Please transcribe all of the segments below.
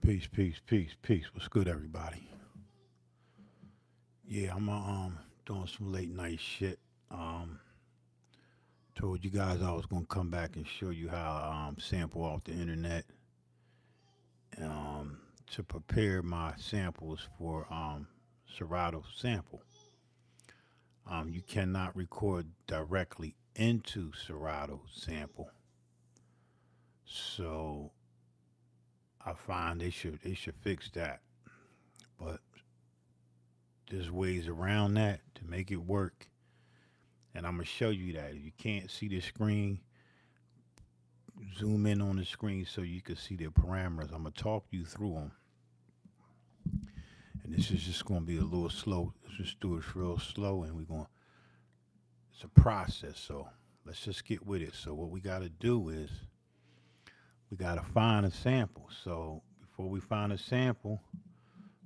Peace, peace, peace, peace. What's good, everybody? Yeah, I'm doing some late night shit. Um, Told you guys I was gonna come back and show you how I sample off the internet um to prepare my samples for Serato Sample. You cannot record directly into Serato Sample, so I find they should fix that. But there's ways around that to make it work, and I'm gonna show you that. If you can't see the screen, zoom in on the screen so you can see the parameters. I'm gonna talk you through them, and this is just gonna be a little slow. Let's just do it real slow, and we're gonna. It's a process, so let's just get with it. So what we gotta do is we gotta find a sample. So before we find a sample,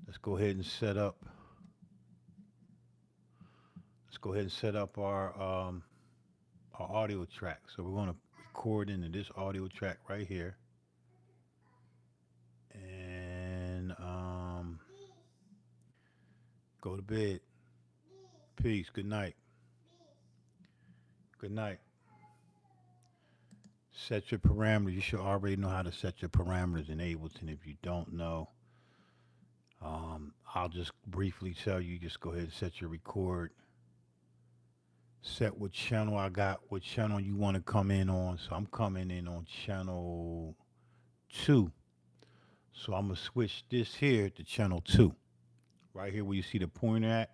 let's go ahead and set up. Let's go ahead and set up our audio track. So we're gonna record into this audio track right here, and go to bed. Peace. Good night. Good night. Set your parameters. You should already know how to set your parameters in Ableton. If you don't know, I'll just briefly tell you. Just go ahead and set your record. Set what channel I got, what channel you want to come in on. So I'm coming in on channel 2. So I'm going to switch this here to channel 2. Right here where you see the pointer at,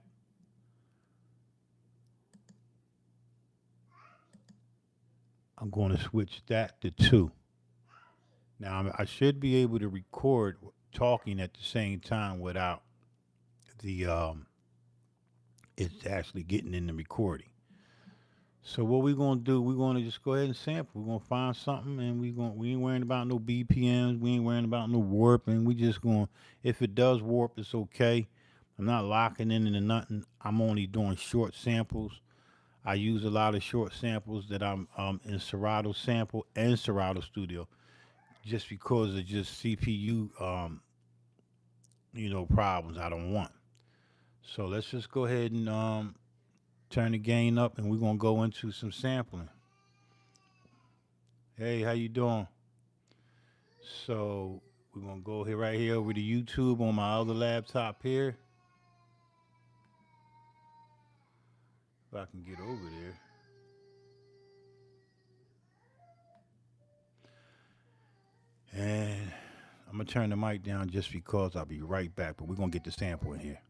I'm going to switch that to 2. Now I should be able to record talking at the same time without the it's actually getting in the recording. So what we're gonna do, we're gonna just go ahead and sample. We're gonna find something, and we ain't worrying about no BPMs. We ain't worrying about no warping. We just gonna, if it does warp, it's okay. I'm not locking in into nothing. I'm only doing short samples. I use a lot of short samples that I'm in Serato Sample and Serato Studio, just because of just CPU problems I don't want. So let's just go ahead and turn the gain up, and we're gonna go into some sampling. Hey, how you doing? So we're gonna go here right here over to YouTube on my other laptop here. If I can get over there. And I'm gonna turn the mic down just because I'll be right back, but we're gonna get the sample in here.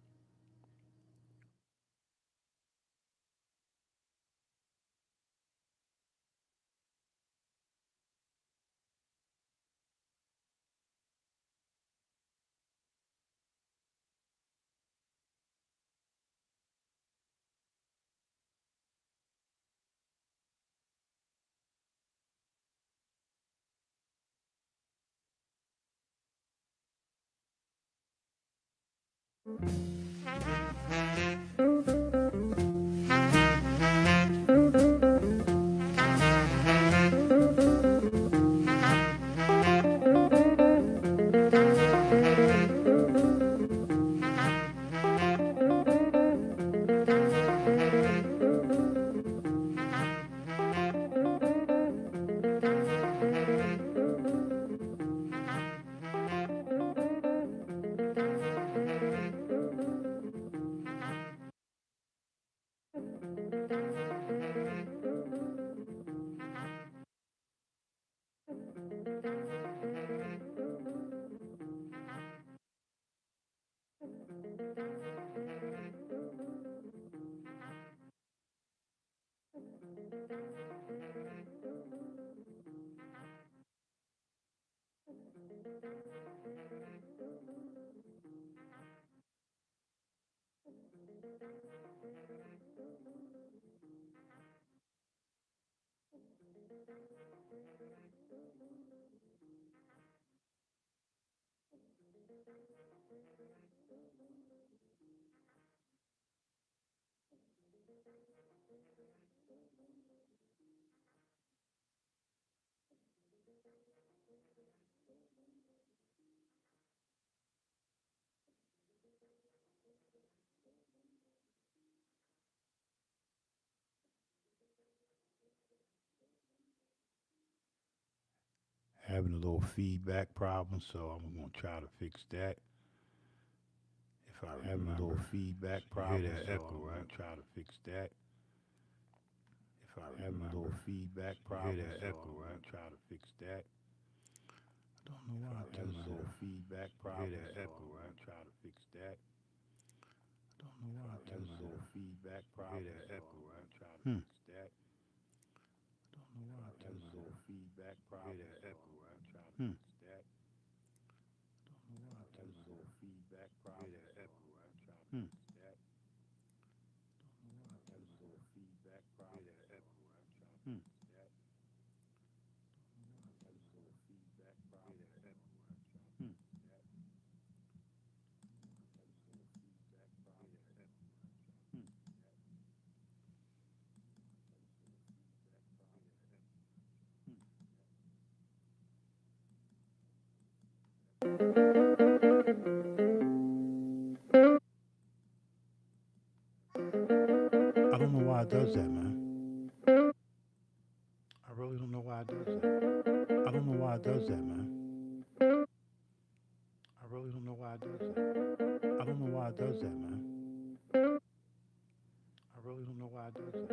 having a little feedback problem, so I'm going to try to fix that. If I having a little feedback problem, hear that echo, right? I'm try to fix that. If I having a little feedback problem, hear that echo, right? Try to fix that. I don't know why I having a little feedback problem, hear that echo, right? Try to fix that. I don't know why I having a little feedback problem, hear that echo, right? Try to fix that. I don't know why I having a little feedback problem, hear that echo, right? Try to fix that. I don't know why I having a little feedback problem, hear that echo, right? Try to fix that. Don't know why I having a little feedback problem, hear that echo, right? Try to fix that. Don't know why I having a little feedback problem, hear that echo, right? Try to fix that. Having a little feedback problem, hear that echo, right? Try to fix that. I don't know why it does that, man. I really don't know why it does that. I don't know why it does that, man. I really don't know why it does that. I don't know why it does that, man. I really don't know why it does that.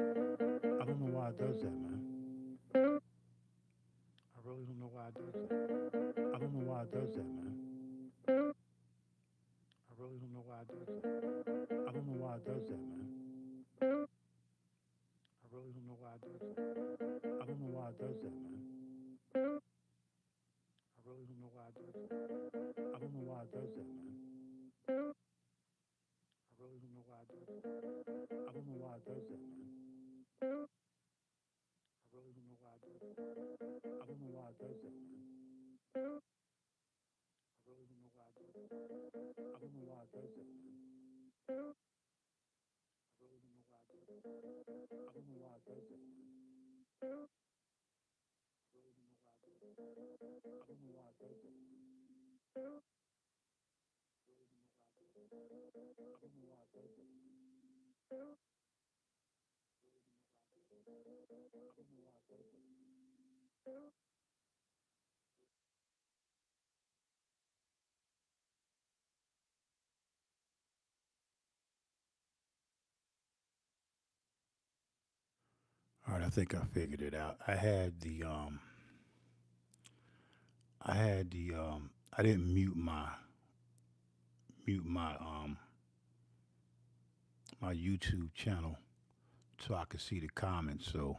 I don't know why it does that, man. I really don't know why it does that. I don't know why it does that, man. I really don't know why it does that. I don't know why it does that, man. I really don't know why it does that. I don't know why it does that, man. I really don't know why it does that. I don't know why it does that, man. I really don't know why it does that. I don't know why it does that, man. I really don't know why it does that. I don't know why it does that, man. I really don't know why it does that. I don't know why it does that, man. I really don't know why it does that. I don't know why it does that, man. I really don't know why it does that. I don't know why it does that, man. I really don't know why it does that. I don't know why it does that, man. I don't know why it does that. All right, I think I figured it out. I didn't mute my YouTube channel so I could see the comments. So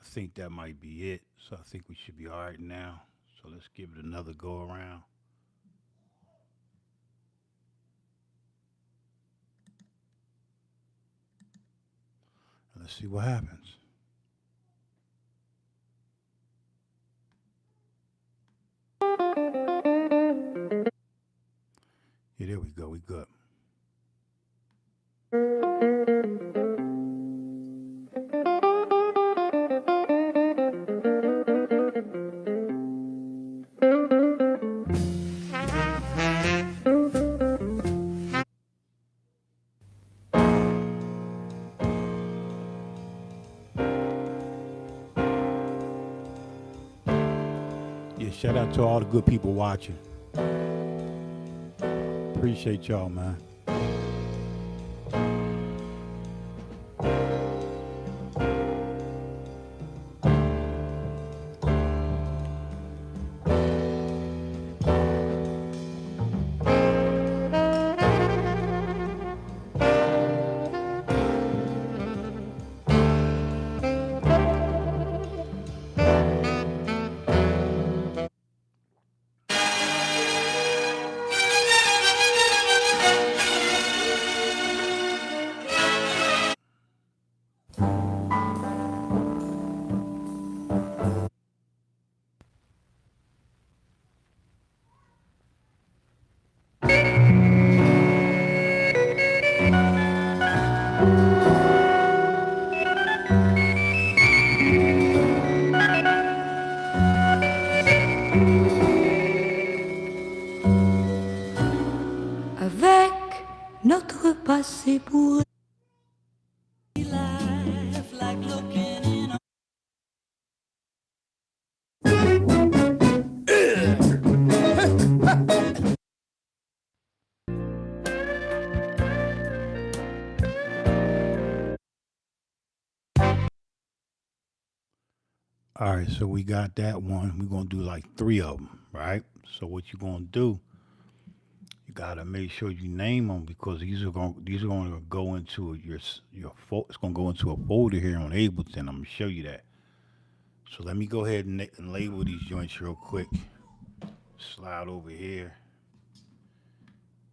I think that might be it. So I think we should be all right now. So let's give it another go around and let's see what happens. Yeah, there we go. We good. Yeah, shout out to all the good people watching. Appreciate y'all, man. Avec notre passé pour All right, so we got that one. We're gonna do like three of them, right? So what you're gonna do, you gotta make sure you name them because these are gonna go into it's gonna go into a folder here on Ableton. I'm gonna show you that. So let me go ahead and label these joints real quick. Slide over here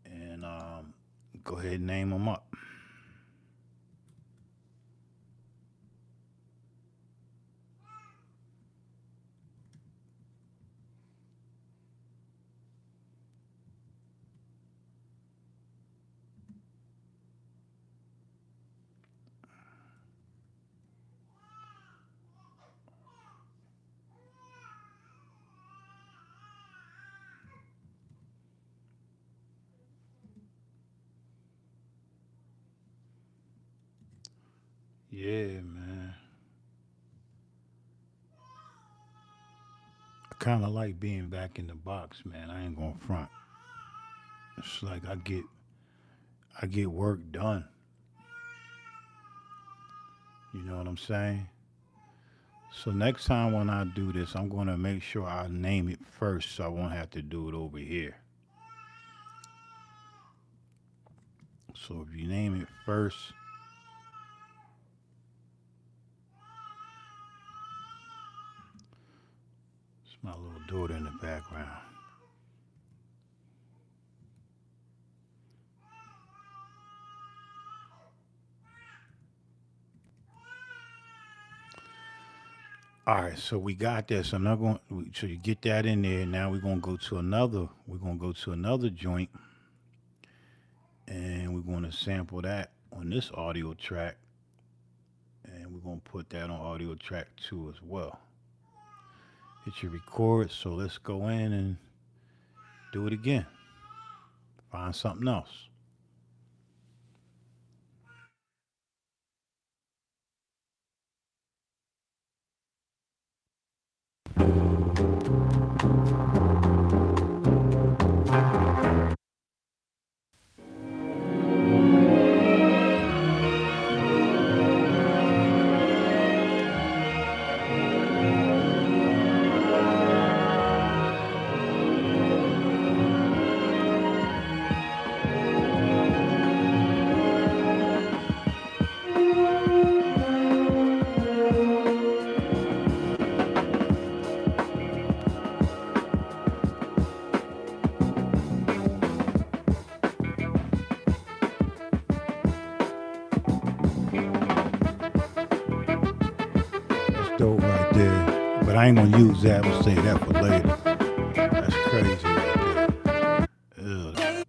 and go ahead and name them up. Yeah, man. I kind of like being back in the box, man. I ain't gonna front. It's like I get work done. You know what I'm saying? So next time when I do this, I'm gonna make sure I name it first, so I won't have to do it over here. So if you name it first, it's my little daughter in the background. All right, so we got that. So now so you get that in there. Now we're gonna go to another. We're gonna go to another joint, and we're gonna sample that on this audio track, and we're gonna put that on audio track two as well. Hit your record. So let's go in and do it again. Find something else. That's dope right there. But I ain't gonna use that. We'll save that for later. That's crazy right there. Ugh.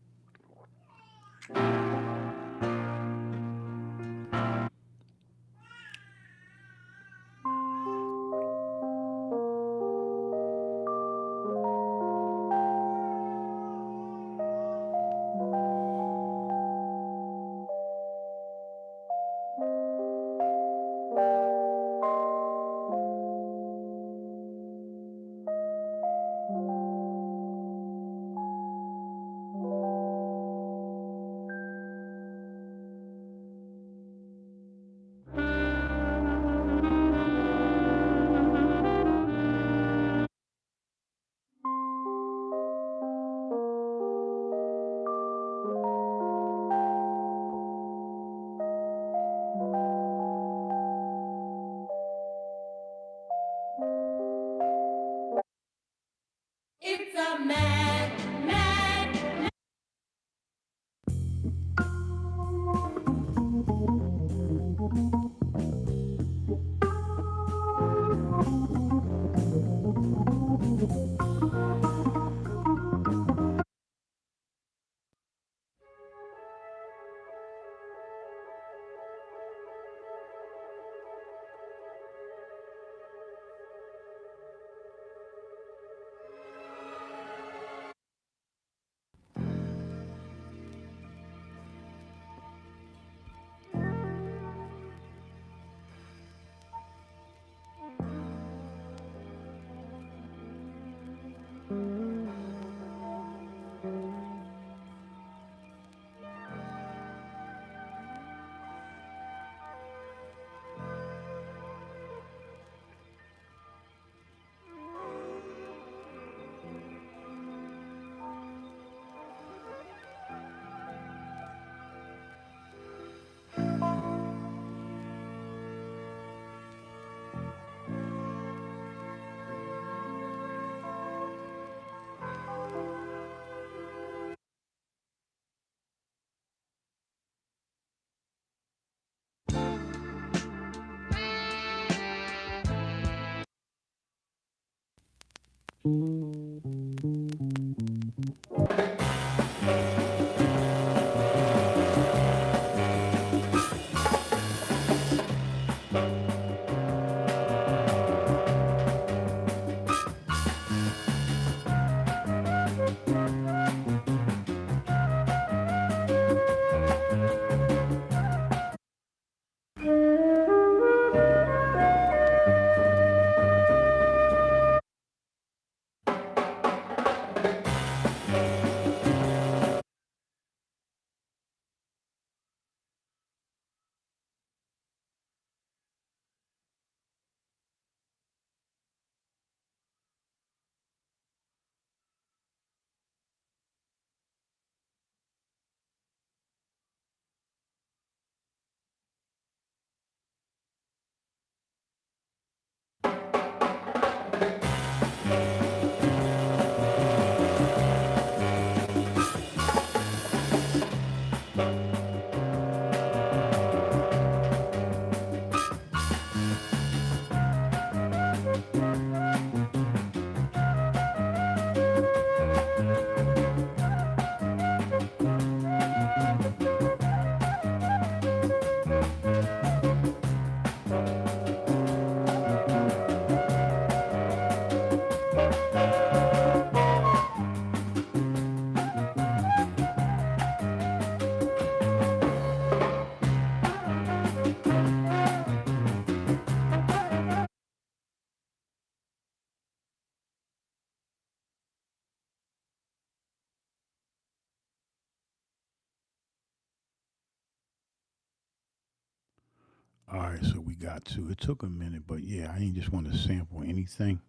All right, so we got to. It took a minute, but yeah, I ain't just want to sample anything.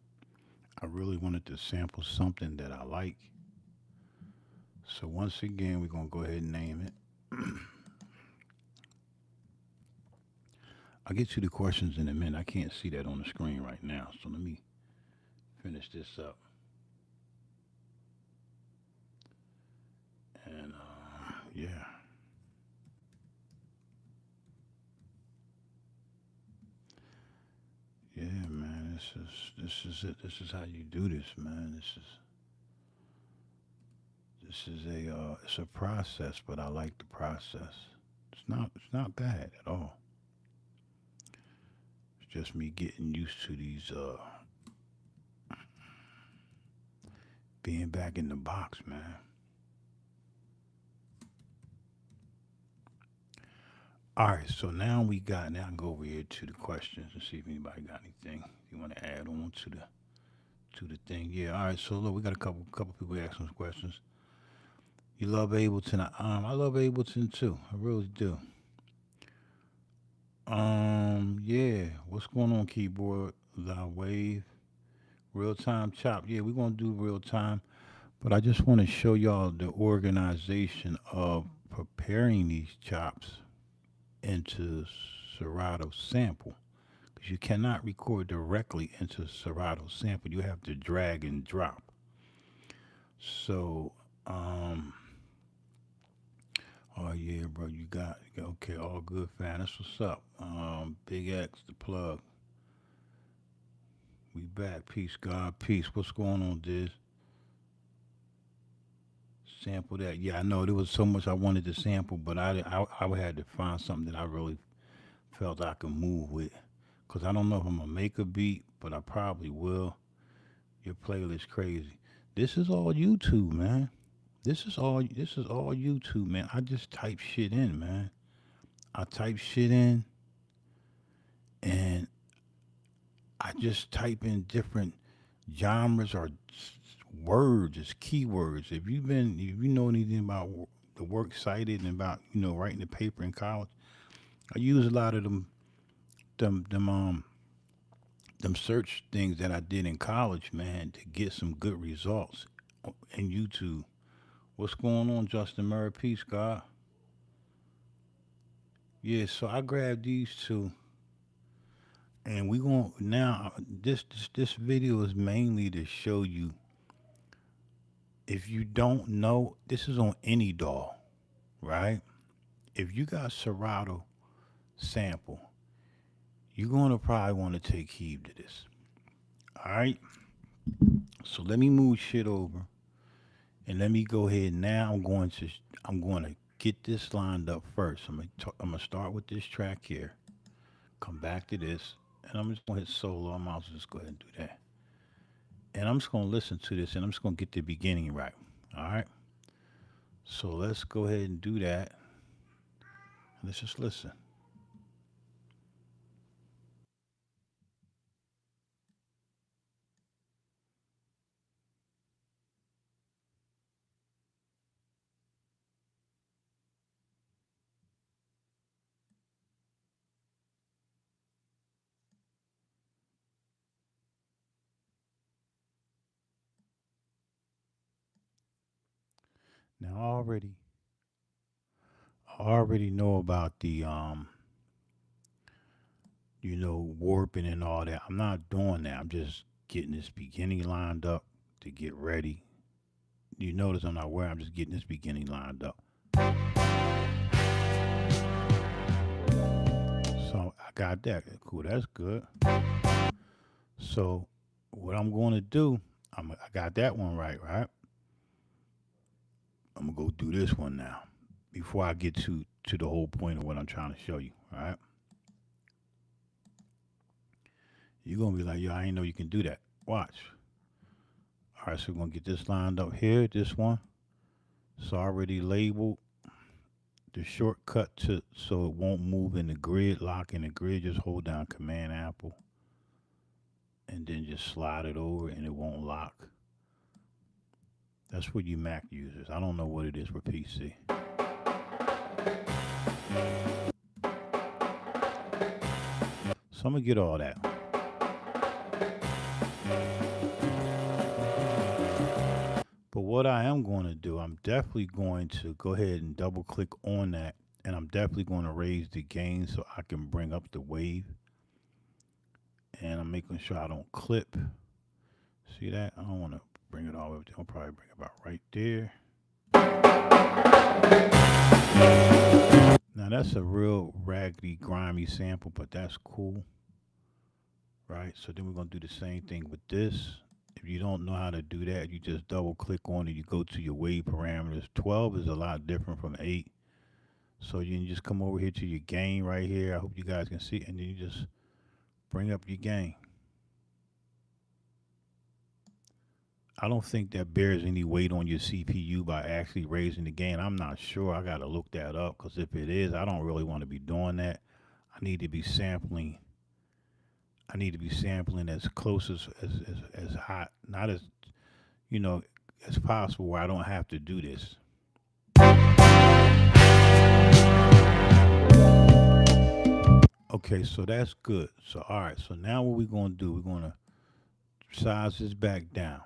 I really wanted to sample something that I like. So once again, we're gonna go ahead and name it. I'll get you the questions in a minute. I can't see that on the screen right now, so let me finish this up. And yeah, yeah, man. This is it. This is how you do this, man. This is a it's a process, but I like the process. It's not bad at all. It's just me getting used to these being back in the box, man. All right, so now I can go over here to the questions and see if anybody got anything you want to add on to the thing. Yeah, all right. So look, we got a couple people asking us questions. You love Ableton? I love Ableton too. I really do. Yeah. What's going on, keyboard? Loud wave, real time chop. Yeah, we're gonna do real time, but I just want to show y'all the organization of preparing these chops into Serato Sample. Because you cannot record directly into Serato Sample. You have to drag and drop. So, um, oh yeah, bro, okay, all good, fan. That's what's up. Big X, the plug. We back. Peace, God, peace. What's going on, Diz? Sample that. Yeah, I know there was so much I wanted to sample, but I had to find something that I really felt I could move with. Cause I don't know if I'm gonna make a beat, but I probably will. Your playlist crazy. This is all YouTube, man. This is all YouTube, man. I just type shit in, man. I type shit in and I just type in different genres or words as keywords. If you know anything about the works cited and about writing the paper in college, I use a lot of them search things that I did in college, man, to get some good results in YouTube. What's going on, Justin Murray? Peace, God. Yeah, so I grabbed these two, and we going now. This video is mainly to show you. If you don't know, this is on any DAW, right? If you got Serato sample, you're gonna probably want to take heed to this. All right. So let me move shit over and let me go ahead now. I'm going to get this lined up first. I'm gonna start with this track here. Come back to this, and I'm just gonna hit solo. I'm also just go ahead and do that, and I'm just gonna listen to this, and I'm just gonna get the beginning right. All right. So let's go ahead and do that. Let's just listen. Now I already know about the warping and all that. I'm not doing that. I'm just getting this beginning lined up to get ready. You notice I'm not where I'm just getting this beginning lined up. So I got that. Cool. That's good. So what I'm going to do, I got that one right, right? I'm gonna go do this one now before I get to the whole point of what I'm trying to show you. All right, you're gonna be like, yo, I ain't know you can do that. Watch. All right, so we're gonna get this lined up here. This one, it's already labeled. The shortcut to so it won't move in the grid, lock in the grid. Just hold down Command Apple, and then just slide it over, and it won't lock. That's for you Mac users. I don't know what it is for PC. So I'm gonna get all that. But what I am going to do, I'm definitely going to go ahead and double click on that. And I'm definitely going to raise the gain so I can bring up the wave. And I'm making sure I don't clip. See that? I don't want to bring it all the way up there. I'll probably bring it about right there. Now that's a real raggedy, grimy sample, but that's cool. Right? So then we're going to do the same thing with this. If you don't know how to do that, you just double click on it. You go to your wave parameters. 12 is a lot different from 8. So you can just come over here to your gain right here. I hope you guys can see, and then you just bring up your gain. I don't think that bears any weight on your CPU by actually raising the gain. I'm not sure. I got to look that up because if it is, I don't really want to be doing that. I need to be sampling. I need to be sampling as close as hot, not as you know as possible, where I don't have to do this. Okay, so that's good. So all right, so now what we're gonna do? We're gonna size this back down.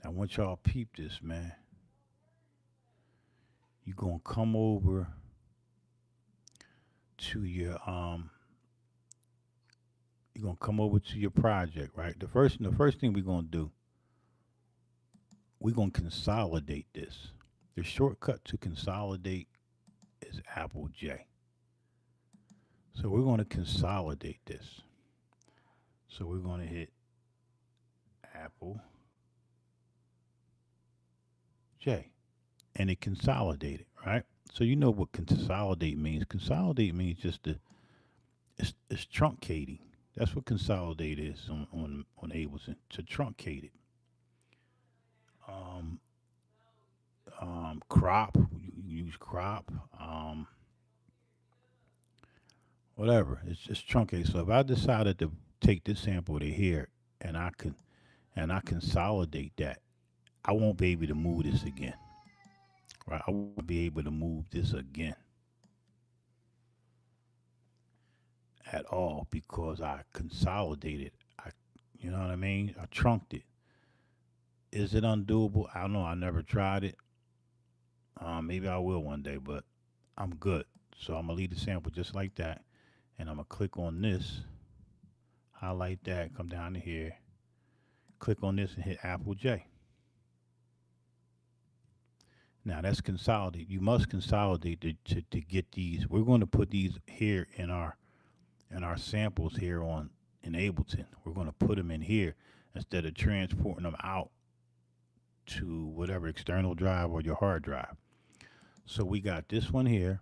I want y'all peep this, man. You're gonna come over to your you're gonna come over to your project, right? The first thing we're gonna do, we're gonna consolidate this. The shortcut to consolidate is Apple J. So we're gonna consolidate this. So we're gonna hit Apple J. And it consolidated, right? So you know what consolidate means. Consolidate means just it's truncating. That's what consolidate is on Ableton. To truncate it. Um, crop. You use crop. Whatever. It's just truncate. So if I decided to take this sample to here and I consolidate that, I won't be able to move this again. Right? I won't be able to move this again at all because I consolidated. I, you know what I mean? I trunked it. Is it undoable? I don't know. I never tried it. Maybe I will one day, but I'm good. So I'm gonna leave the sample just like that, and I'm gonna click on this, highlight that, come down to here, click on this, and hit Apple J. Now that's consolidate. You must consolidate to get these. We're going to put these here in our samples here on in Ableton. We're going to put them in here. instead of transporting them out to whatever external drive or your hard drive. So we got this one here.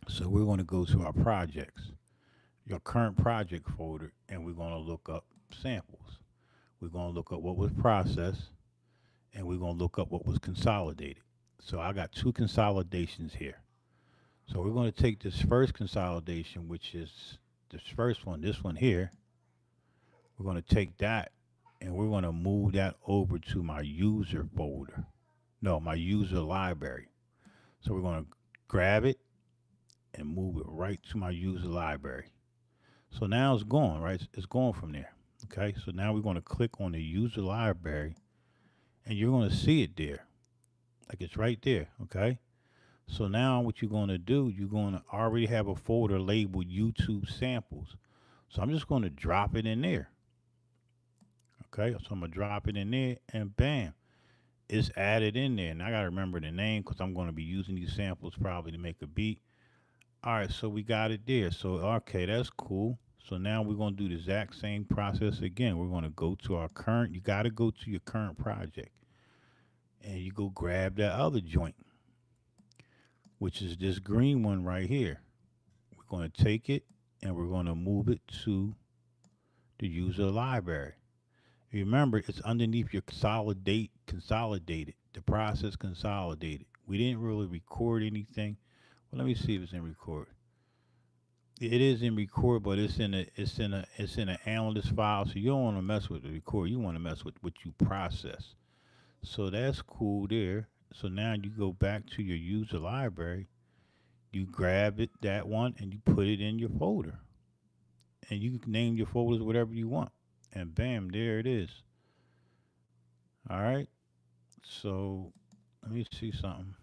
So we're going to go to our projects, your current project folder, and we're going to look up samples. We're going to look up what was processed, and we're going to look up what was consolidated. So I got two consolidations here. So we're going to take this first consolidation, which is this first one, this one here. We're going to take that and we're going to move that over to my user folder. No, my user library. So we're going to grab it and move it right to my user library. So now it's gone, right? It's going from there. Okay, so now we're going to click on the user library and you're going to see it there. Like it's right there. Okay, so now what you're going to do, you're going to already have a folder labeled YouTube samples. So I'm just going to drop it in there. Okay, so I'm going to drop it in there and bam, it's added in there. And I got to remember the name because I'm going to be using these samples probably to make a beat. All right, so we got it there. So, okay, that's cool. So now we're going to do the exact same process again. We're going to go to our current, you got to go to your current project and you go grab that other joint, which is this green one right here. We're going to take it and we're going to move it to the user library. Remember, it's underneath your consolidated, the process consolidated. We didn't really record anything. Well, let me see if it's in record. It is in record, but it's in an analyst file. So you don't want to mess with the record. You want to mess with what you process. So that's cool there. So now you go back to your user library. You grab it that one and you put it in your folder, and you can name your folders whatever you want. And bam, there it is. All right. So let me see something.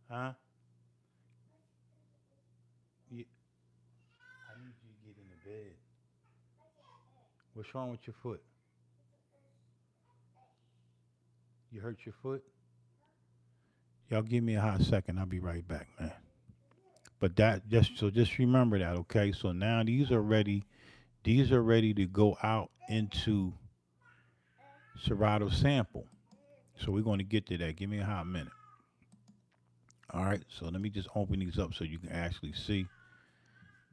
Huh? Yeah, I need you to get in the bed. What's wrong with your foot? You hurt your foot? Y'all give me a hot second. I'll be right back, man. But that just remember that, okay? So now these are ready. These are ready to go out into Serato Sample. So we're going to get to that. Give me a hot minute. All right. So let me just open these up so you can actually see,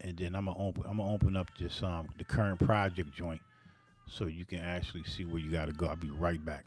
and then I'm gonna open up this the current project joint so you can actually see where you got to go. I'll be right back.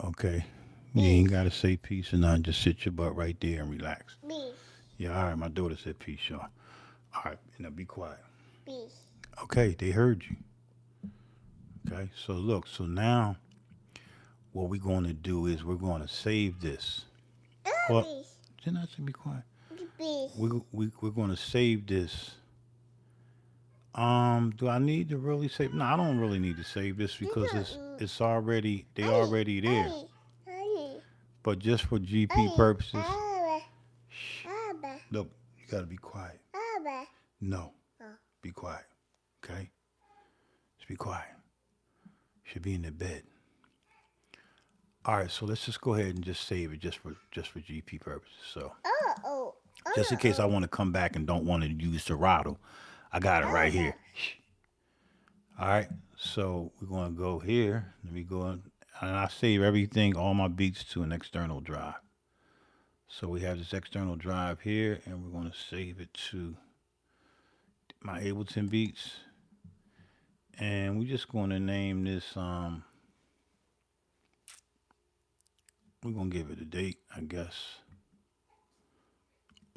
Okay. You ain't gotta say peace or nothing. Just sit your butt right there and relax. Yeah, all right. My daughter said peace, y'all. All right, now be quiet. Okay, they heard you. Okay, so look, so now what we're going to do is we're going to save this. Well, didn't I say be quiet? We're going to save this. Do I need to really save? No, I don't really need to save this because it's already they already there. But just for GP purposes, shh. Look, you gotta be quiet. No, be quiet. Okay, just be quiet. Should be in the bed. All right, so let's just go ahead and just save it just for GP purposes. So just in case I want to come back and don't want to use Serato, I got it right here. Shh. All right, so we're gonna go here. Let me go in, and I save everything, all my beats to an external drive. So we have this external drive here, and we're going to save it to my Ableton Beats. And we're just going to name this, we're going to give it a date, I guess.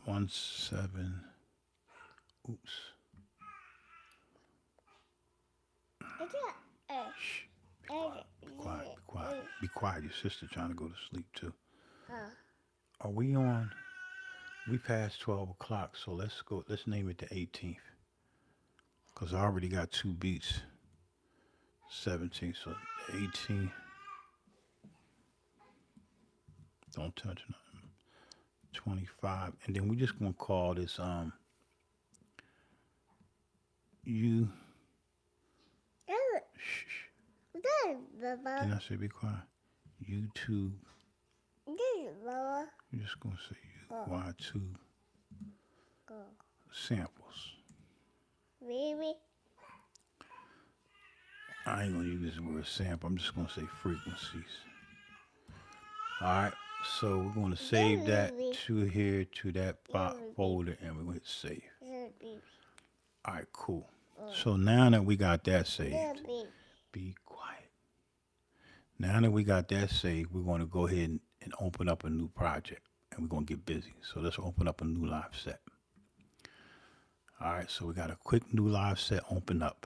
1/7. Oops. Shh. Be quiet. Be quiet. Be quiet. Be quiet. Your sister trying to go to sleep too. Are we on? We passed 12 o'clock, so let's go. Let's name it the 18th. Because I already got two beats. 17th, so the 18th. Don't touch nothing. 25. And then we just gonna call this you shh. Then I say be quiet. YouTube. You're just gonna say Y2 samples. I ain't gonna use the word sample. I'm just gonna say frequencies. All right. So we're gonna save that to here to that folder, and we're gonna hit save. All right, cool. So now that we got that saved, be quiet. Now that we got that saved, we're gonna go ahead and open up a new project, and we're gonna get busy. So let's open up a new live set. All right. So we got a quick new live set open up.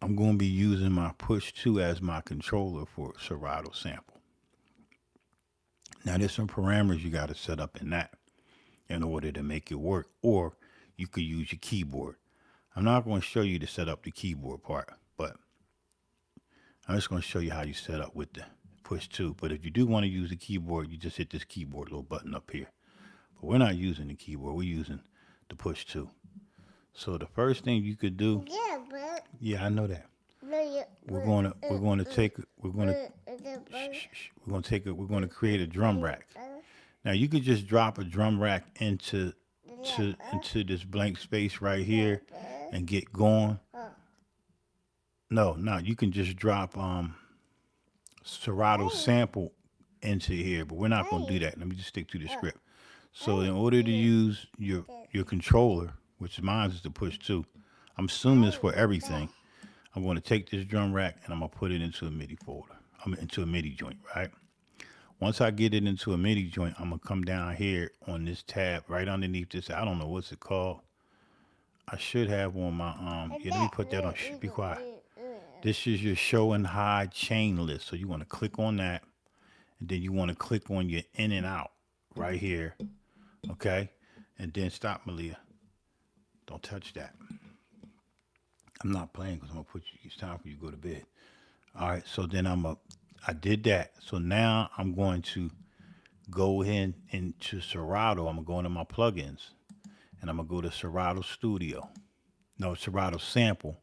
I'm going to be using my Push 2 as my controller for Serato Sample. Now, there's some parameters you got to set up in that in order to make it work, or you could use your keyboard. I'm not going to show you to set up the keyboard part, but I'm just going to show you how you set up with the Push 2. But if you do want to use the keyboard, you just hit this keyboard little button up here. But we're not using the keyboard, we're using the Push 2. So the first thing you could do, yeah, I know that. We're gonna create a drum rack. Now you could just drop a drum rack into this blank space right here and get going. No, you can just drop Serato Sample into here, but we're not gonna do that. Let me just stick to the script. So in order to use your controller, which mine is the Push 2, I'm assuming it's for everything. I'm going to take this drum rack and I'm going to put it into a MIDI folder. Into a MIDI joint, right? Once I get it into a MIDI joint, I'm going to come down here on this tab right underneath this. I don't know what's it called. I should have on my yeah, let me put that on. Shh, be quiet. This is your show and hide chain list. So you want to click on that, and then you want to click on your in and out right here. Okay? And then stop, Malia. Don't touch that. I'm not playing because I'm gonna put you. It's time for you to go to bed. All right. So then I did that. So now I'm going to go in into Serato. I'm gonna go into my plugins, and I'm gonna go to Serato Studio. No, Serato Sample,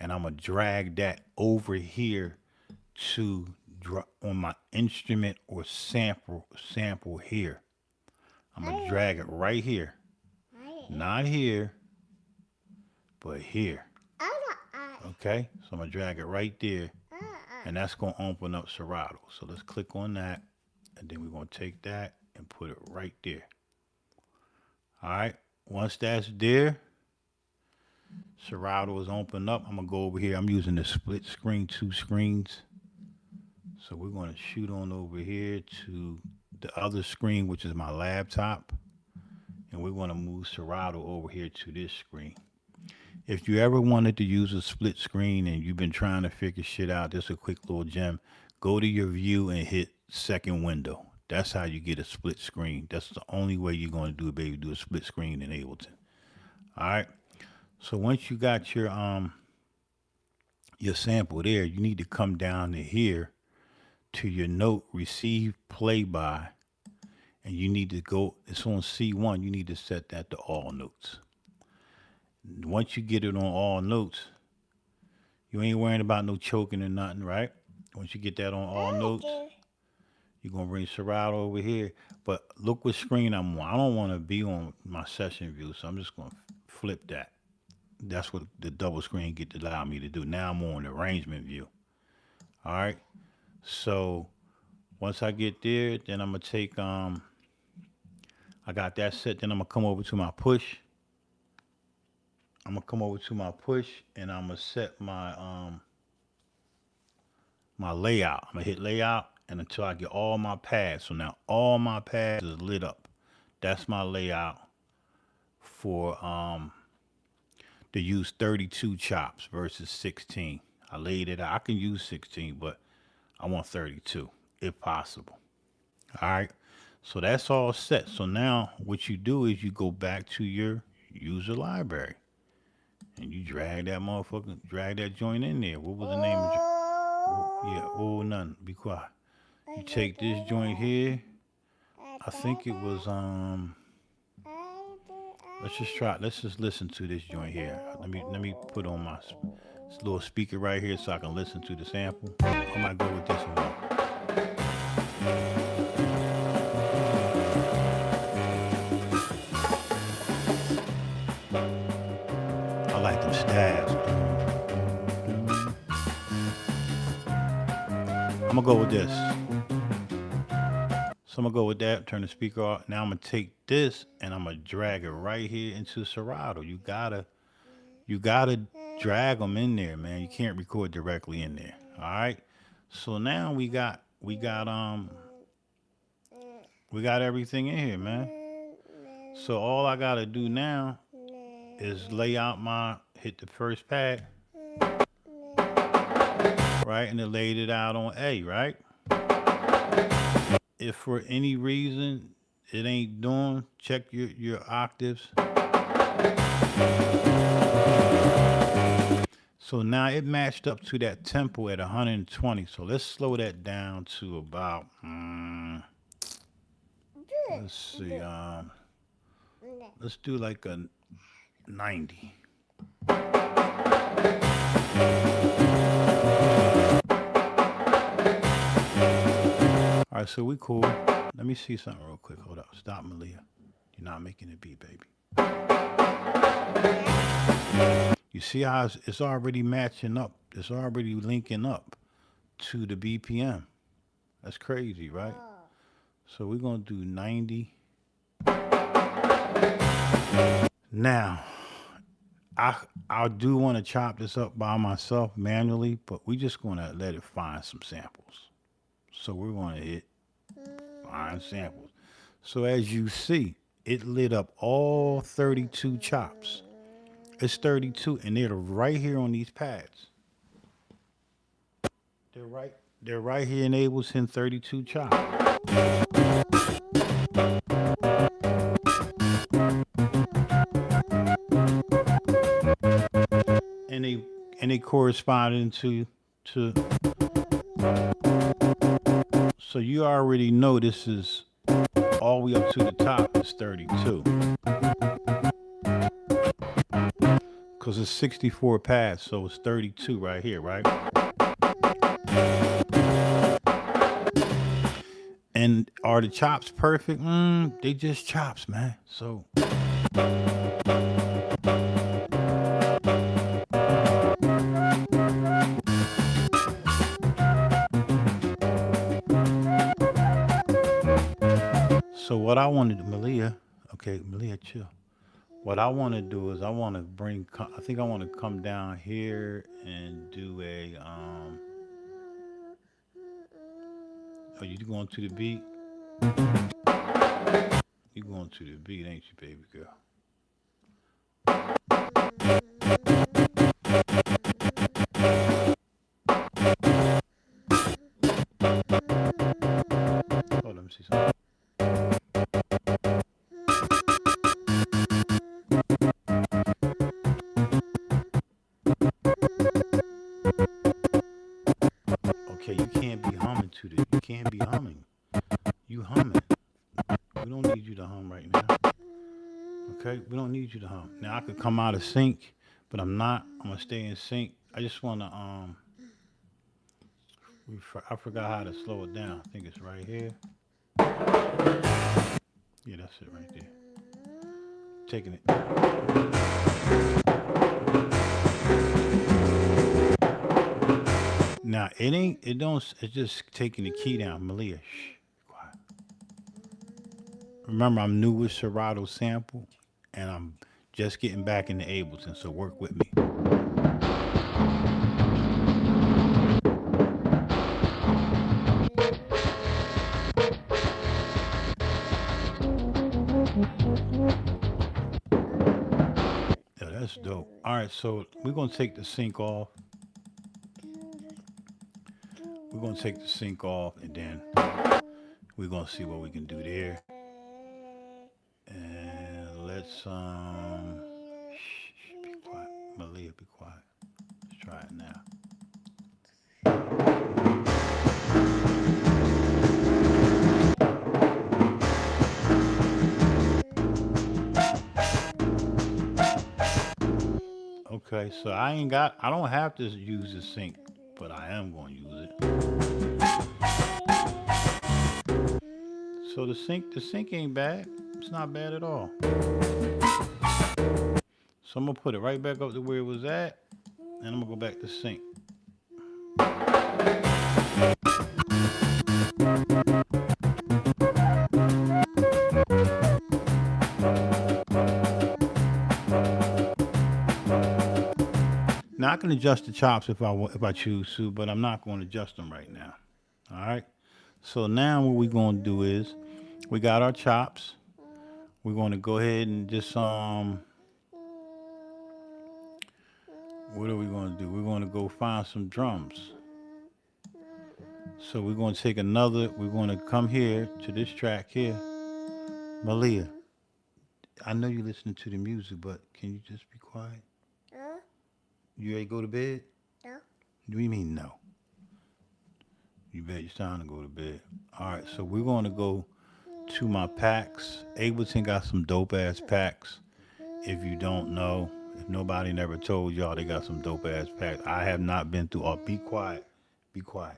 and I'm gonna drag that over here to on my instrument or sample here. I'm gonna drag it right here, not here, but here. Okay, so I'm gonna drag it right there, and that's gonna open up Serato. So let's click on that, and then we're gonna take that and put it right there. All right, once that's there, Serato is opened up. I'm gonna go over here. I'm using the split screen, 2 screens. So we're gonna shoot on over here to the other screen, which is my laptop, and we're gonna move Serato over here to this screen. If you ever wanted to use a split screen and you've been trying to figure shit out, just a quick little gem. Go to your view and hit second window. That's how you get a split screen. That's the only way you're going to do it, baby. Do a split screen in Ableton. All right. So once you got your sample there, you need to come down to here to your note receive play by, and you need to go. It's on C1. You need to set that to all notes. Once you get it on all notes, you ain't worrying about no choking or nothing, right? Once you get that on all notes, you're going to bring Serato over here. But look what screen I'm on. I don't want to be on my session view, so I'm just going to flip that. That's what the double screen get to allow me to do. Now I'm on the arrangement view. All right. So Once I get there, then I'm gonna take I got that set. Then I'm gonna come over to my push. I'm gonna come over to my push, and I'm gonna set my layout. I'm gonna hit layout, and until I get all my pads. So now all my pads is lit up. That's my layout for to use 32 chops versus 16. I laid it out. I can use 16, but I want 32 if possible. All right. So that's all set. So now what you do is you go back to your user library and you drag that joint in there. What was the name of it? Yeah, oh, nothing. Be quiet. You take this joint here. I think it was let's just try. Let's just listen to this joint here. Let me put on my little speaker right here so I can listen to the sample. I might go with this one. I like them stabs. I'm gonna go with this. So I'm gonna go with that. Turn the speaker off. Now I'm gonna take this and I'm gonna drag it right here into Serato. You gotta drag them in there, man. You can't record directly in there. All right. So now we got everything in here, man. So all I gotta do now is hit the first pad, right, and it laid it out on A, right? If for any reason it ain't doing, check your octaves. So now it matched up to that tempo at 120. So let's slow that down to about, let's see, let's do like a 90. All right, so we cool. Let me see something real quick. Hold up. Stop, Malia. You're not making it beat, baby. You see how it's already matching up. It's already linking up to the BPM. That's crazy, right? So we're going to do 90. Now, I do want to chop this up by myself manually, but we're just going to let it find some samples. So we're going to hit find samples. So as you see, it lit up all 32 chops. It's 32, and they're right here on these pads. They're right here in Ableton 32 chops. And they corresponding to so you already know this is all the way up to the top is 32. Because it's 64 pads, so it's 32 right here, right? And are the chops perfect? They just chops, man. So what I want to do, Malia, okay, Malia, chill. What I want to do is I think I want to come down here and do a, oh, you going to the beat? You going to the beat, ain't you, baby girl? Oh, let me see something. Okay, you can't be humming to this. You can't be humming. You humming. We don't need you to hum right now. Okay, we don't need you to hum. Now I could come out of sync, but I'm not. I'm gonna stay in sync. I just wanna I forgot how to slow it down. I think it's right here. Yeah, that's it right there. Taking it. Now it ain't. It don't. It's just taking the key down. Malia, shh, quiet. Remember, I'm new with Serato Sample, and I'm just getting back into Ableton. So work with me. Yeah, that's dope. All right, so we're gonna take the sync off. We're gonna take the sync off, and then we're gonna see what we can do there. And shh, be quiet. Malia, be quiet. Let's try it now. Okay, so I don't have to use the sync, but I am going to use it. So the sync ain't bad. It's not bad at all. So I'm gonna put it right back up to where it was at, and I'm gonna go back to sync. Now I can adjust the chops if I choose to, but I'm not going to adjust them right now. All right. So now what we're going to do is we got our chops. We're going to go ahead and just what are we going to do? We're going to go find some drums. So we're going to take another. We're going to come here to this track here. Malia, I know you're listening to the music, but can you just be quiet? You ready to go to bed? No. What do you mean no? You bet it's time to go to bed. All right, so we're going to go to my packs. Ableton got some dope ass packs. If you don't know, if nobody never told y'all, they got some dope ass packs. I have not been through. Oh, be quiet, because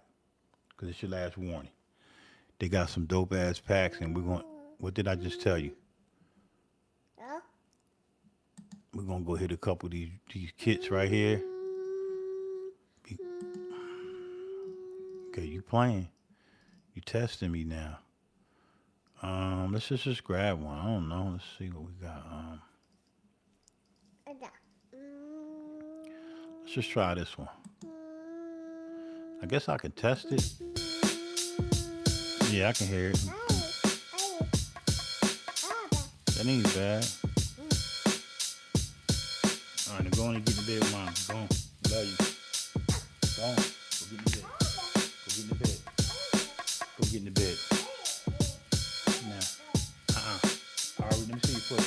it's your last warning. They got some dope ass packs, and we're going. What did I just tell you? We're gonna go hit a couple of these kits right here. Okay, you playing? You testing me now? Let's just grab one. I don't know. Let's see what we got. Let's just try this one. I guess I can test it. Yeah, I can hear it. That ain't bad. All right, now go on and get in the bed with mom. Go on. Love you. Go on. Go get in the bed. Go get in the bed. Go get in the bed. Now. All right, let me see your foot.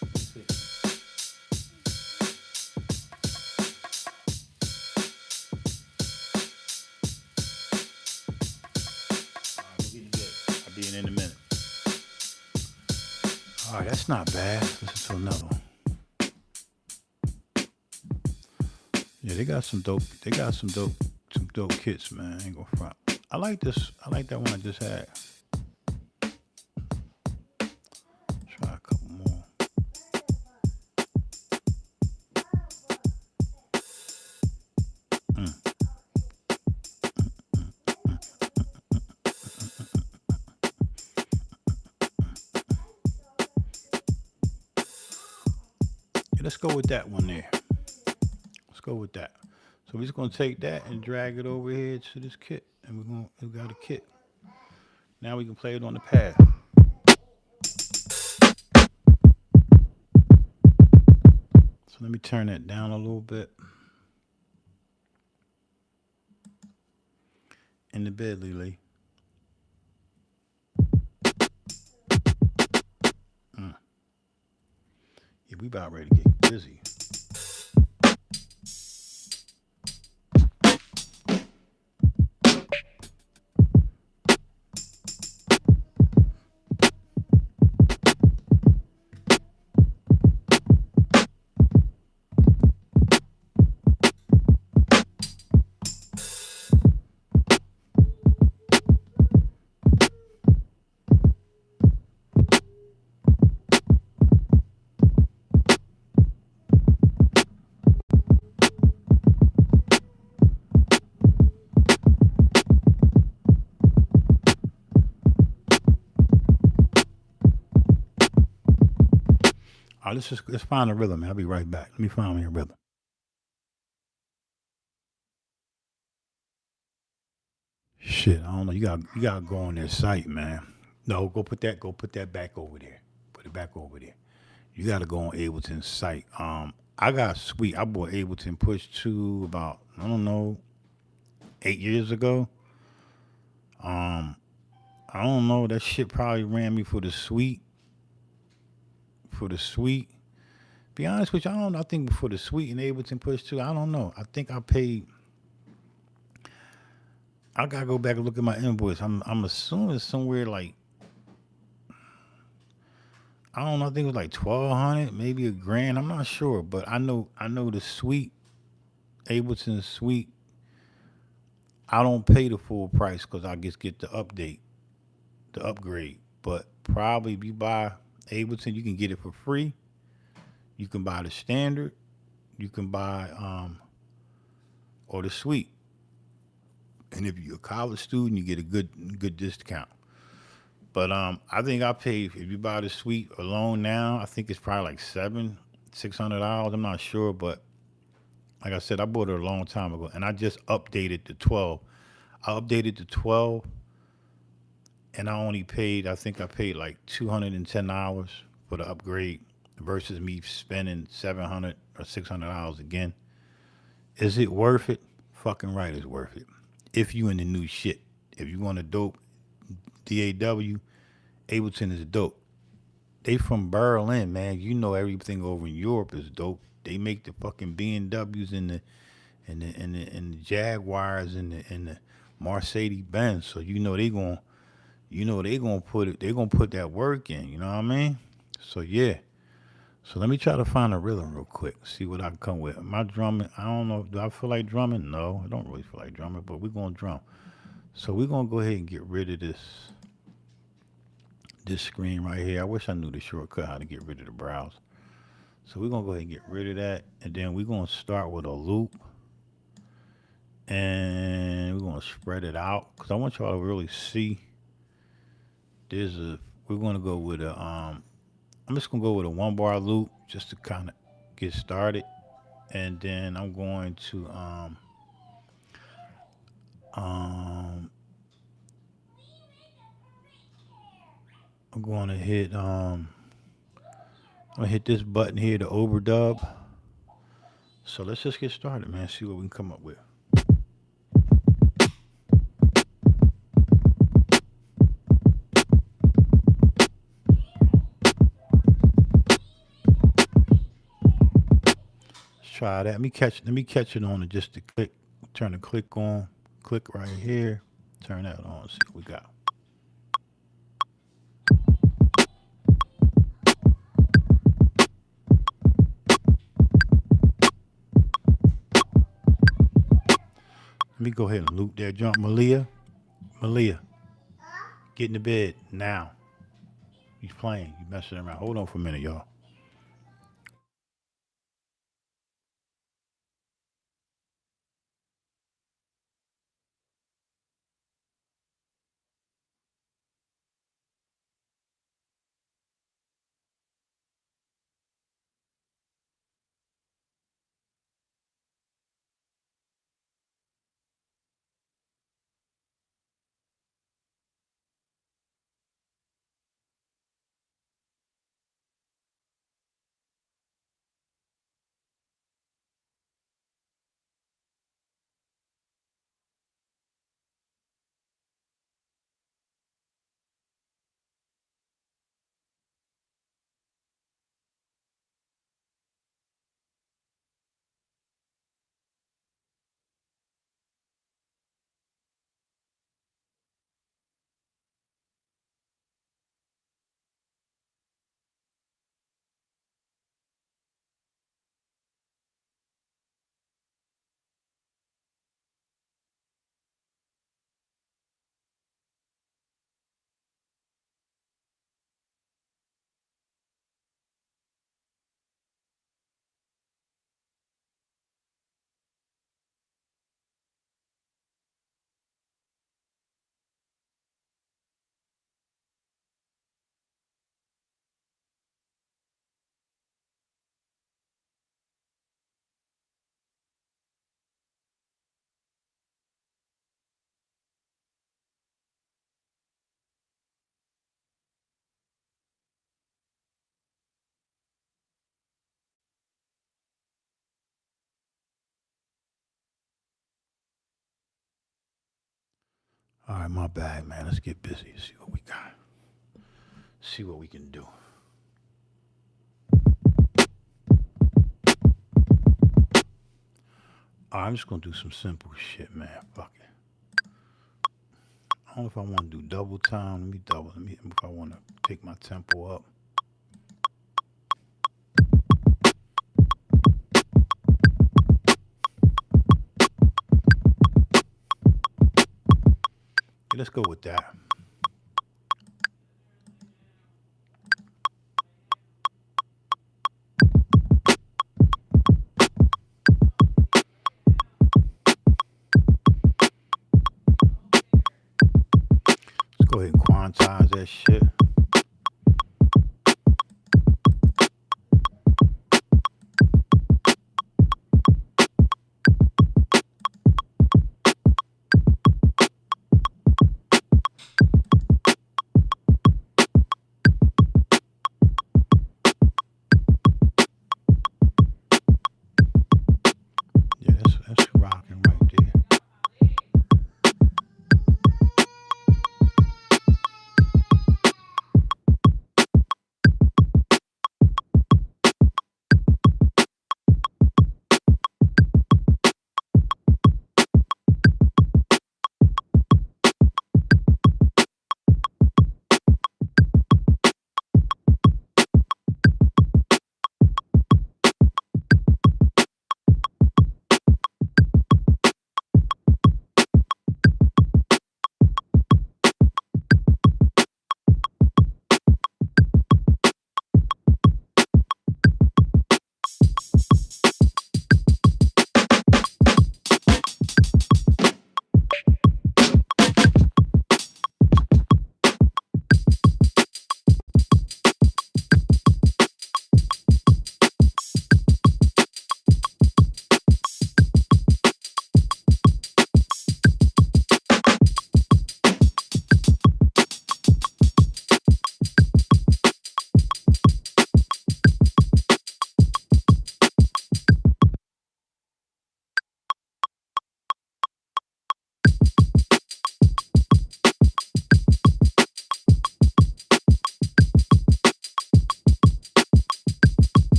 Let me see. All right, go get in the bed. I'll be in a minute. All right, that's not bad. Listen to another one. Yeah, they got some dope. They got some dope kits, man. I ain't gonna front. I like this. I like that one I just had. Try a couple more. Yeah, let's go with that one there. Let's go with that. So we're just gonna take that and drag it over here to this kit, and we got a kit. Now we can play it on the pad. So let me turn that down a little bit. In the bed, Lily. Yeah, we about ready to get busy. Let's find a rhythm, man. I'll be right back. Let me find me a rhythm. Shit, I don't know. You gotta go on their site, man. No, go put that back over there. Put it back over there. You gotta go on Ableton's site. I got sweet. I bought Ableton Push 2 about, I don't know, 8 years ago. Um, I don't know. That shit probably ran me for the sweet. Be honest with you, I don't know. I think for the sweet and Ableton Push 2, I don't know. I think I paid. I gotta go back and look at my invoice. I'm assuming somewhere like, I don't know. I think it was like 1,200, maybe a grand. I'm not sure, but I know the suite, Ableton suite. I don't pay the full price because I just get the update, the upgrade. But probably if you buy Ableton, you can get it for free. You can buy the standard. You can buy or the suite. And if you're a college student, you get a good discount. But I think I pay if you buy the suite alone now. I think it's probably like $600. I'm not sure, but like I said, I bought it a long time ago, and I just updated to 12. I updated to 12, and I only paid. I think I paid like $210 for the upgrade versus me spending 700 or $600 again. Is it worth it? Fucking right, it's worth it. If you in the new shit, if you want a dope DAW, Ableton is dope. They from Berlin, man. You know everything over in Europe is dope. They make the fucking BMWs and the Jaguars and the Mercedes Benz. So you know they gonna put it. They gonna put that work in. You know what I mean? So yeah. So let me try to find a rhythm real quick. See what I can come with. My drumming. I don't know. Do I feel like drumming? No, I don't really feel like drumming. But we're gonna drum. So we're gonna go ahead and get rid of this screen right here. I wish I knew the shortcut how to get rid of the browse. So we're gonna go ahead and get rid of that, and then we're gonna start with a loop, and we're gonna spread it out because I want y'all to really see. There's a. We're gonna go with a. I'm just gonna go with a 1 bar loop just to kind of get started, and then um I'm going to hit I'm gonna hit this button here to overdub. So let's just get started, man. See what we can come up with. Let's try that. Let me catch it on and just to click. Turn the click on. Click right here. Turn that on. See what we got. Let me go ahead and loop that jump. Malia, get in the bed now. He's playing. You messing around. Hold on for a minute, y'all. All right, my bad, man. Let's get busy. See what we got. See what we can do. All right, I'm just gonna do some simple shit, man. Fuck it. I don't know if I want to do double time. Let me double. Let me. If I want to take my tempo up. Yeah, let's go with that. Let's go ahead and quantize that shit. Yeah, that's rocking right there.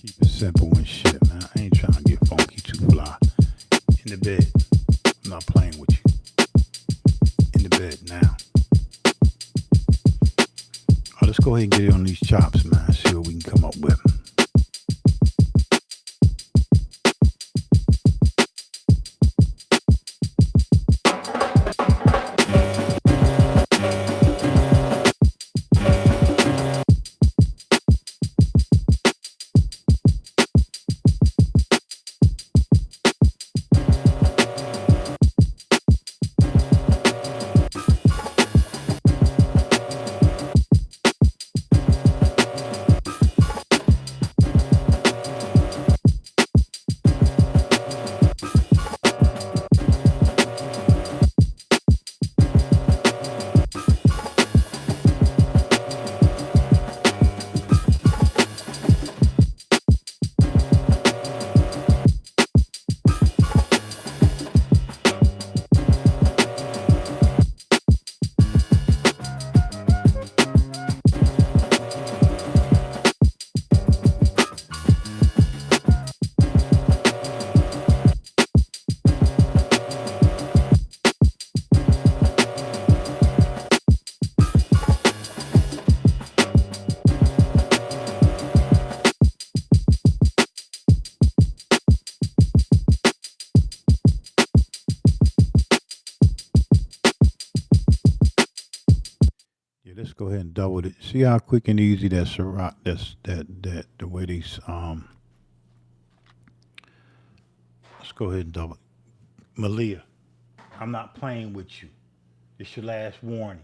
Keep it simple and shit, man. I ain't trying to get funky too fly. In the bed. I'm not playing with you. In the bed now. Let's go ahead and get it on these chops, man. See what we can come up with. double it. See how quick and easy that Serato, that the way these let's go ahead and double it. Malia, I'm not playing with you. It's your last warning.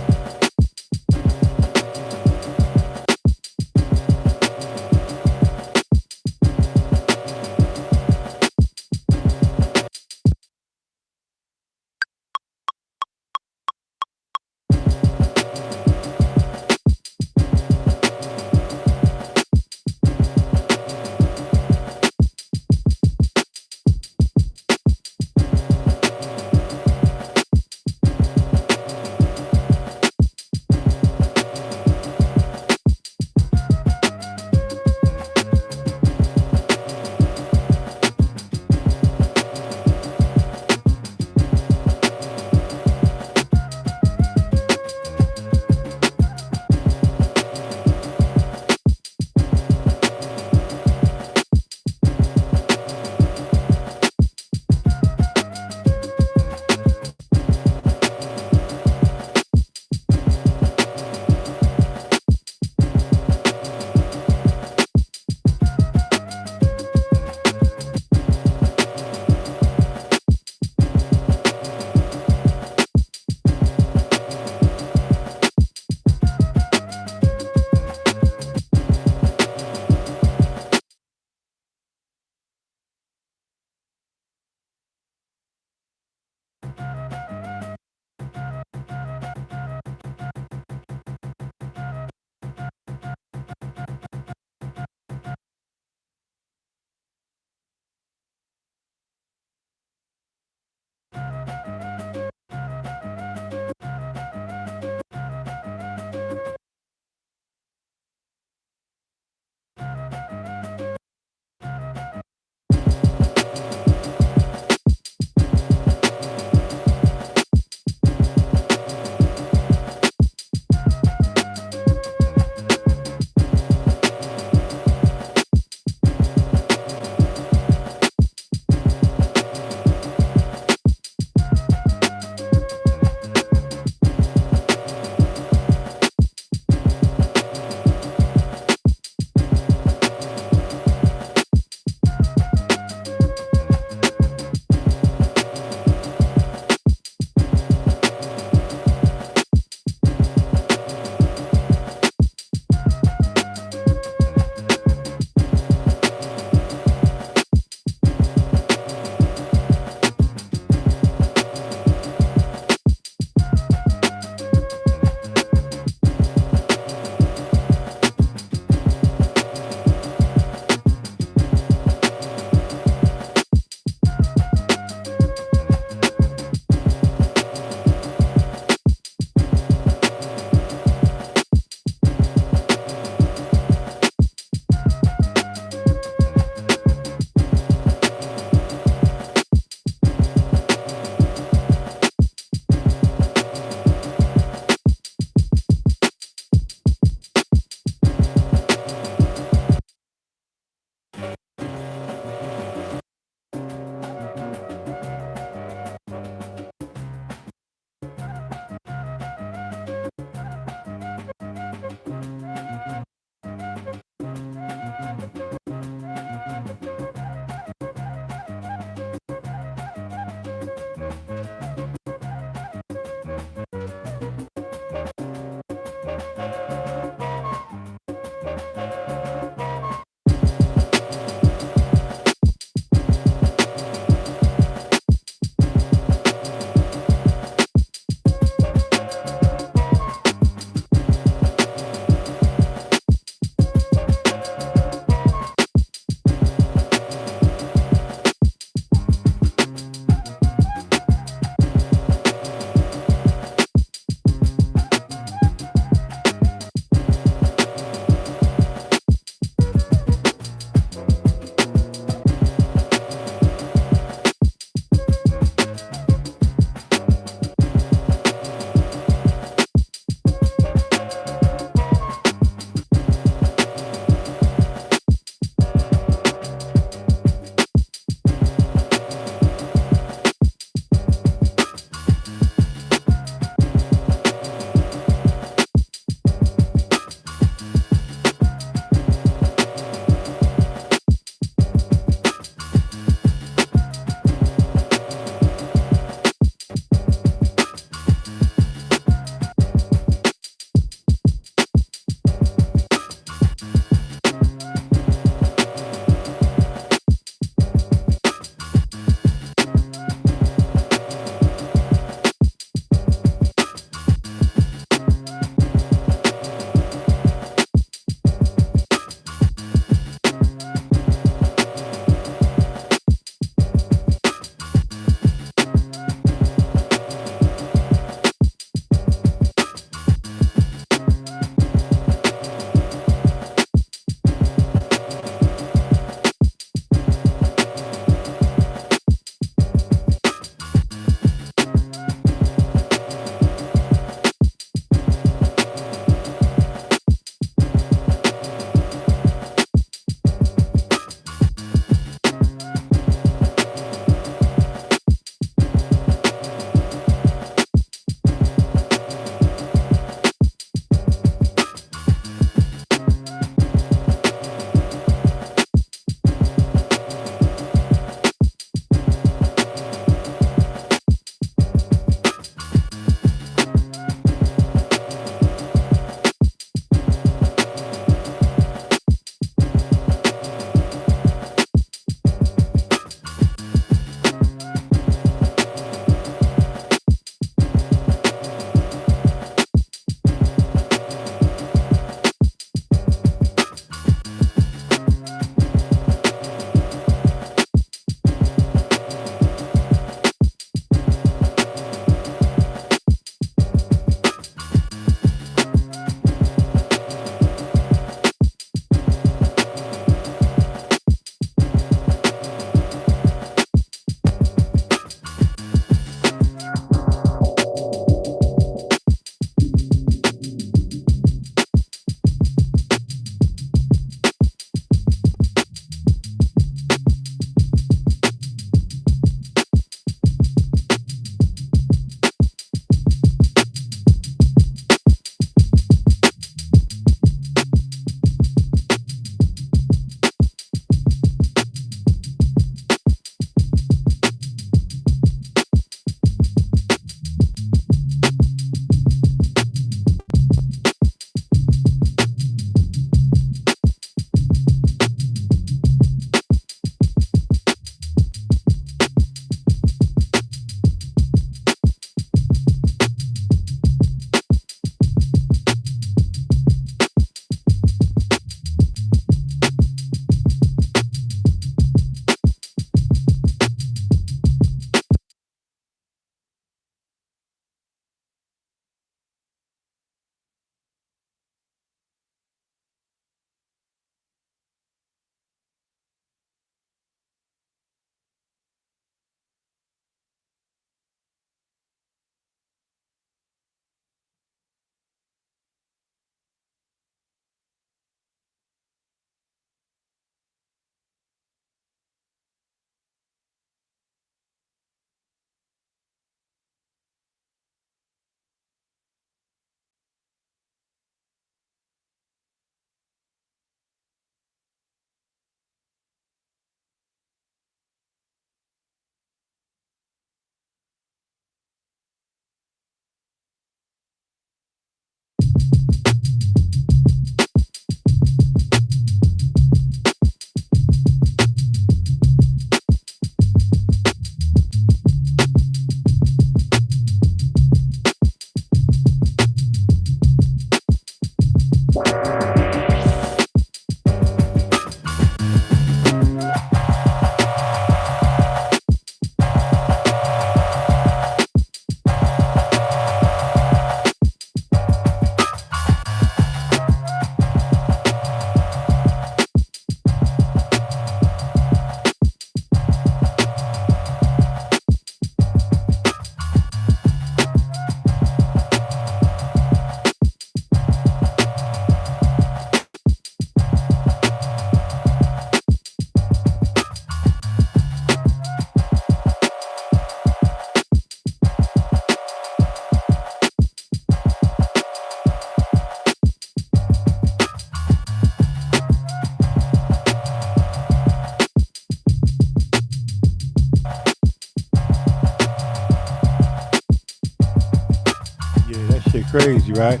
crazy, right?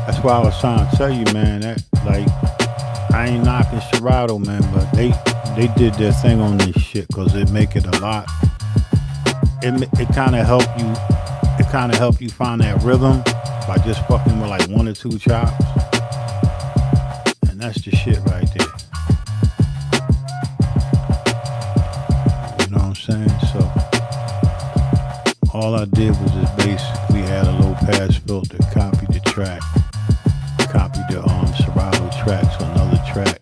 That's why I was trying to tell you, man. That like I ain't knocking Serato, man, but they did their thing on this shit because it make it a lot. It kind of help you. It kind of help you find that rhythm by just fucking with like one or two chops, and that's the shit right there. You know what I'm saying? So all I did was just basically add a low pass filter, copy the track, copy the Serato track to another track,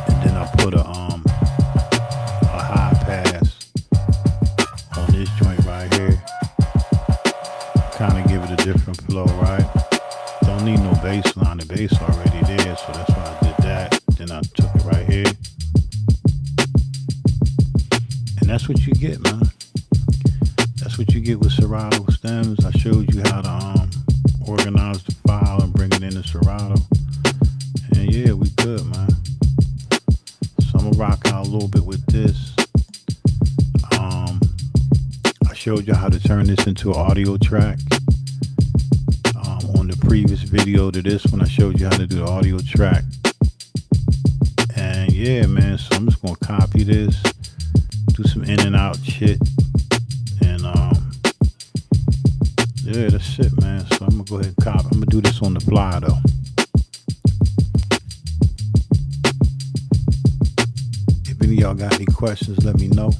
and then I put a high pass on this joint right here. Kind of give it a different flow, right? Don't need no bass line. The bass already there, so that's why I did that. Then I took it right here, and that's what you get, man. That's what you get with Serato stems. I showed you how to organize the file and bring it into Serato, and yeah, we good, man. So I'm gonna rock out a little bit with this. Um, I showed you how to turn this into an audio track. On the previous video to this one, I showed you how to do the audio track. And yeah, man, so I'm just gonna copy this, do some in and out shit, and yeah, that's it, man. So I'm gonna go ahead and copy. I'm gonna do this on the fly though. If any of y'all got any questions, let me know.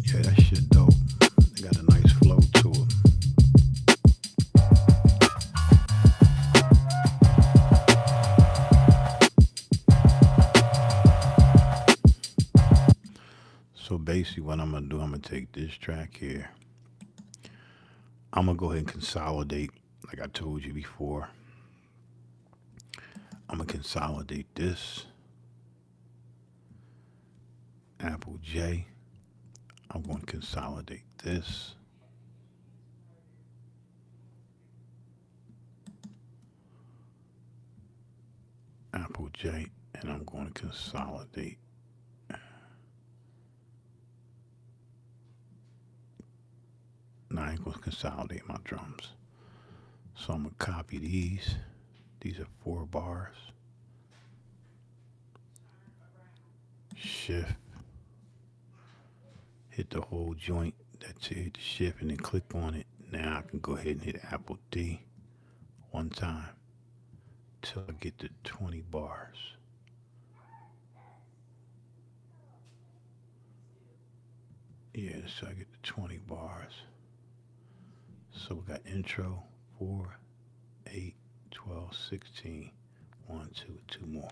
Yeah, that shit dope. They got a nice flow to it. So basically what I'm gonna do, I'm gonna take this track here. I'm gonna go ahead and consolidate, like I told you before. I'm gonna consolidate this Apple J. I'm going to consolidate this. Apple J, and I'm going to consolidate. Now I ain't going to consolidate my drums. So I'm going to copy these. These are 4 bars. Shift. Hit the whole joint. That's it. Hit the shift and then click on it. Now I can go ahead and hit Apple D one time till I get to 20 bars. Yeah, so I get to 20 bars. So we got intro, 4, 8, 12, 16, 1, 2, 2 more.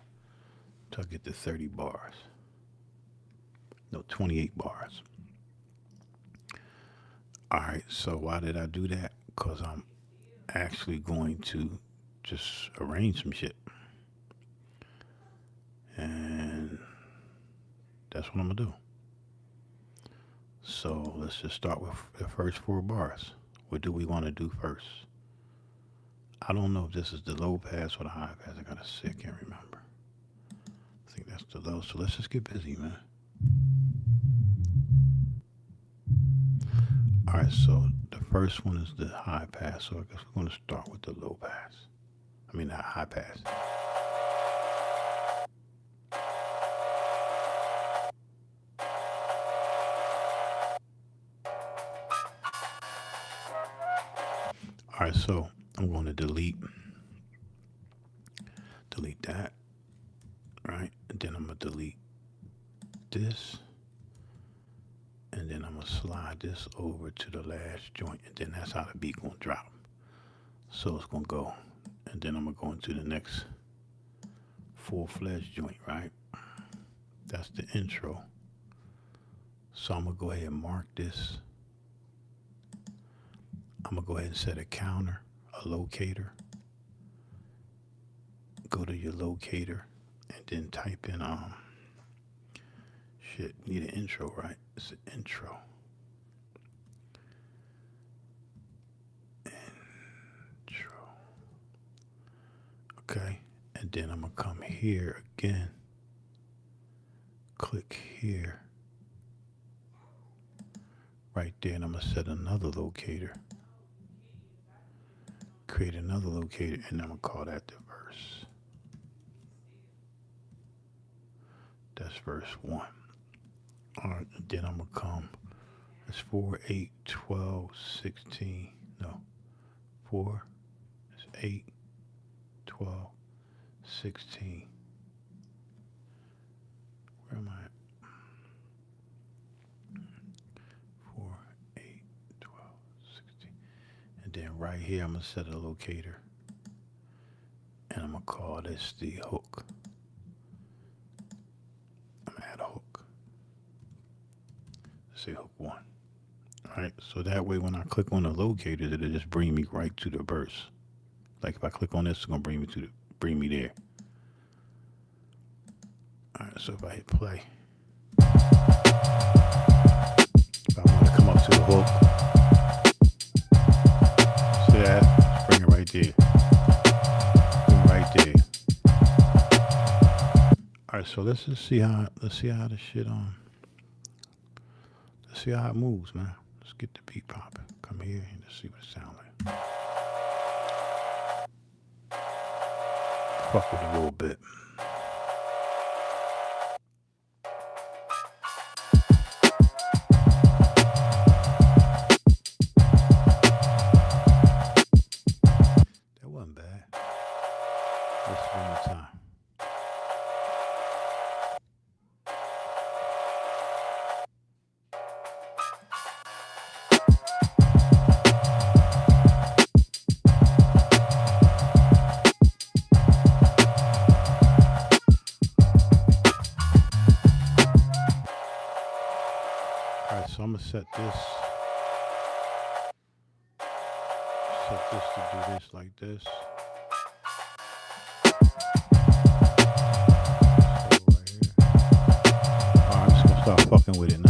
Till I get to 30 bars. No, 28 bars. Alright, so why did I do that? Because I'm actually going to just arrange some shit. And that's what I'm going to do. So let's just start with the first 4 bars. What do we want to do first? I don't know if this is the low pass or the high pass. I gotta see. I can't remember. I think that's the low. So let's just get busy, man. All right. So the first one is the high pass. So I guess we're gonna start with the low pass. I mean the high pass. All right. So I'm going to delete that. Right. And then I'm gonna delete this. And then I'm gonna slide this over to the last joint, and then that's how the beat gonna drop. So it's gonna go, and then I'm gonna go into the next full-fledged joint, right? That's the intro. So I'm gonna go ahead and mark this. I'm gonna go ahead and set a counter, a locator. Go to your locator, and then type in shit. Need an intro, right? It's an intro. Intro. Okay. And And then I'm going to come here again. Click here. Right there, and I'm going to set another locator. Create another locator, and I'm going to call that the verse. That's verse 1. All right, and then I'm going to come. It's 4, 8, 12, 16. No. 4, it's 8, 12, 16. Where am I at? 4, 8, 12, 16. And then right here, I'm going to set a locator. And I'm going to call this the hook. I'm going to add a hook. Let's say hook 1. All right, so that way when I click on the locator, it'll just bring me right to the verse. Like if I click on this, it's going to bring me there. All right, so if I hit play, if I want to come up to the hook, see that? Just bring it right there. Bring it right there. All right, so let's see how this shit let's see how it moves, man. Let's get the beat popping. Come here and let's see what it sounds like. Fuck with it a little bit. That wasn't bad. Let's do it one more time. Alright, so I'm gonna set this to do this like this. Right here. Alright, I'm just gonna start fucking with it now.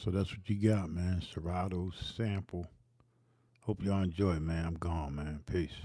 So that's what you got, man. Serato Sample. Hope y'all enjoy, man. I'm gone, man. Peace.